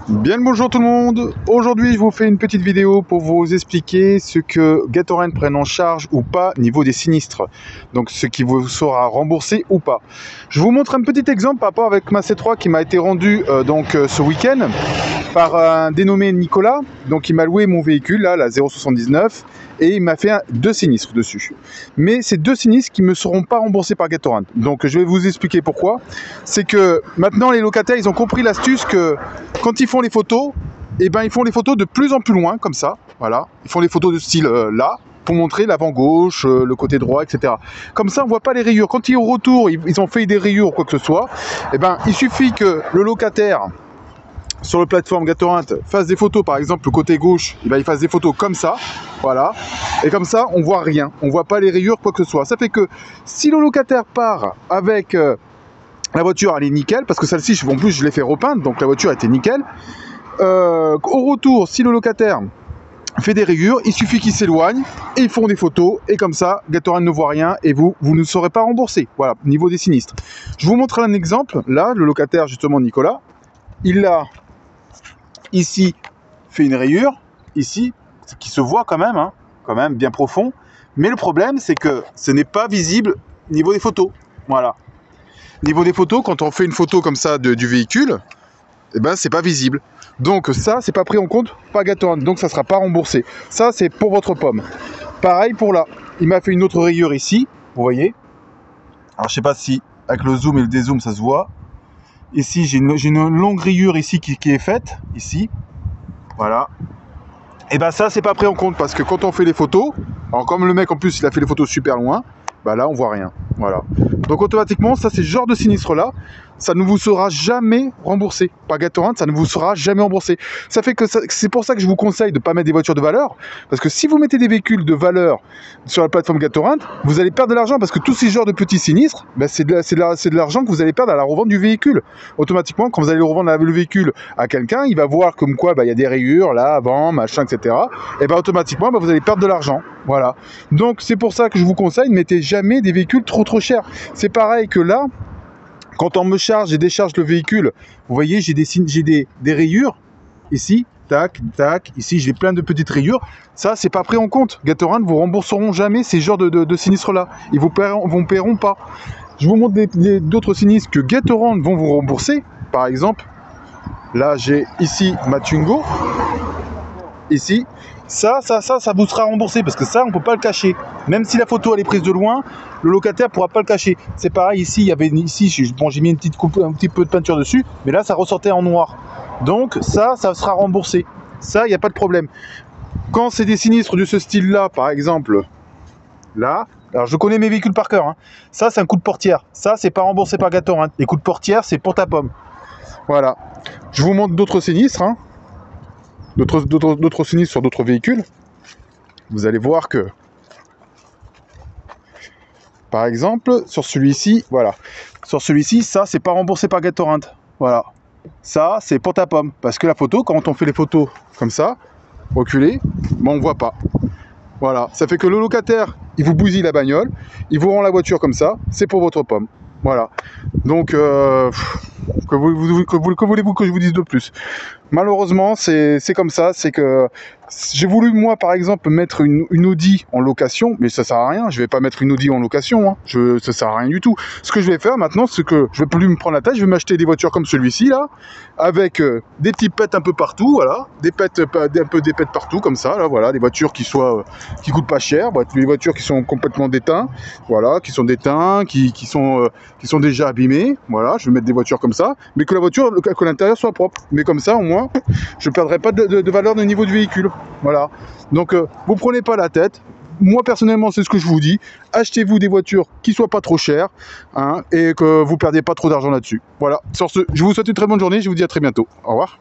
Bien le bonjour tout le monde. Aujourd'hui je vous fais une petite vidéo pour vous expliquer ce que Gatorand prenne en charge ou pas niveau des sinistres. Donc ce qui vous sera remboursé ou pas. Je vous montre un petit exemple par rapport avec ma C3 qui m'a été rendue ce week-end par un dénommé Nicolas. Donc il m'a loué mon véhicule là, la 079, et il m'a fait deux sinistres dessus. Mais ces deux sinistres qui ne me seront pas remboursés par Gatorand. Donc je vais vous expliquer pourquoi. C'est que maintenant les locataires ils ont compris l'astuce que quand ils font les photos, et ben ils font les photos de plus en plus loin comme ça. Voilà, ils font les photos de style là pour montrer l'avant gauche, le côté droit, etc. Comme ça on voit pas les rayures. Quand ils au retour ils ont fait des rayures ou quoi que ce soit, et ben il suffit que le locataire sur le plateforme Gatorand fasse des photos, par exemple le côté gauche, et ben il fasse des photos comme ça, voilà, et comme ça on voit rien, on voit pas les rayures, quoi que ce soit. Ça fait que si le locataire part avec la voiture, elle est nickel, parce que celle-ci en plus je l'ai fait repeindre, donc la voiture était nickel. Au retour, si le locataire fait des rayures, il suffit qu'il s'éloigne et ils font des photos, et comme ça Gatorand ne voit rien et vous ne serez pas remboursé. Voilà, niveau des sinistres. Je vous montre un exemple. Là, le locataire justement Nicolas, il a ici fait une rayure, ici, qui se voit quand même bien profond, mais le problème c'est que ce n'est pas visible niveau des photos. Voilà, niveau des photos, quand on fait une photo comme ça du véhicule, eh ben c'est pas visible, donc ça c'est pas pris en compte par Gatorand, donc ça sera pas remboursé. Ça c'est pour votre pomme. Pareil pour là, il m'a fait une autre rayure ici, vous voyez. Alors je sais pas si avec le zoom et le dézoom ça se voit. Ici, j'ai une longue rayure ici qui est faite, ici, voilà. Et ben ça, c'est pas pris en compte, parce que quand on fait les photos, alors comme le mec en plus, il a fait les photos super loin, bah là, on voit rien, voilà. Donc automatiquement, ça, c'est ce genre de sinistre-là, ça ne vous sera jamais remboursé. Par Gatorand, ça ne vous sera jamais remboursé. Ça fait que c'est pour ça que je vous conseille de ne pas mettre des voitures de valeur, parce que si vous mettez des véhicules de valeur sur la plateforme Gatorand, vous allez perdre de l'argent, parce que tous ces genres de petits sinistres, ben c'est de l'argent que vous allez perdre à la revente du véhicule. Automatiquement, quand vous allez revendre le véhicule à quelqu'un, il va voir comme quoi il y a des rayures là, avant, machin, etc. Et ben automatiquement, vous allez perdre de l'argent. Voilà. Donc c'est pour ça que je vous conseille, ne mettez jamais des véhicules trop chers. C'est pareil que là, quand on me charge et décharge le véhicule, vous voyez, j'ai des rayures ici, tac, tac, ici j'ai plein de petites rayures. Ça, c'est pas pris en compte. Gatorand vous rembourseront jamais ces genres de sinistres-là. Ils vous paieront pas. Je vous montre d'autres sinistres que Gatorand vont vous rembourser. Par exemple, là j'ai ici ma Twingo. Ici, ça vous sera remboursé, parce que ça on peut pas le cacher. Même si la photo elle est prise de loin, le locataire pourra pas le cacher. C'est pareil ici, j'ai mis un petit peu de peinture dessus, mais là ça ressortait en noir. Donc ça sera remboursé. Ça, il n'y a pas de problème. Quand c'est des sinistres de ce style-là, par exemple, là, alors je connais mes véhicules par cœur, hein. Ça c'est un coup de portière. Ça c'est pas remboursé par Gatorand. Les coups de portière, c'est pour ta pomme. Voilà. Je vous montre d'autres sinistres, hein. D'autres sinistres sur d'autres véhicules. Vous allez voir que, par exemple, sur celui-ci, voilà, sur celui-ci, ça c'est pas remboursé par Gatorand. Voilà, ça c'est pour ta pomme, parce que la photo, quand on fait les photos comme ça, reculées, on voit pas. Voilà, ça fait que le locataire, il vous bousille la bagnole, il vous rend la voiture comme ça, c'est pour votre pomme. Voilà. Donc, que voulez-vous que je vous dise de plus? Malheureusement, c'est comme ça. C'est que j'ai voulu, moi, par exemple, mettre une Audi en location, mais ça sert à rien. Je vais pas mettre une Audi en location, hein. Ça sert à rien du tout. Ce que je vais faire maintenant, c'est que je vais plus me prendre la tête. Je vais m'acheter des voitures comme celui-ci, là, avec des petites pètes un peu partout, voilà, des pètes partout, comme ça, là, voilà, des voitures qui coûtent pas cher, des voitures qui sont complètement déteintes, voilà, qui sont déteintes, qui sont déjà abîmées, voilà. Je vais mettre des voitures comme ça, mais que l'intérieur soit propre. Mais comme ça, au moins, je ne perdrai pas de valeur au niveau du véhicule. Voilà. Donc, vous prenez pas la tête. Moi, personnellement, c'est ce que je vous dis. Achetez-vous des voitures qui soient pas trop chères, hein, et que vous ne perdiez pas trop d'argent là-dessus. Voilà. Sur ce, je vous souhaite une très bonne journée. Je vous dis à très bientôt. Au revoir.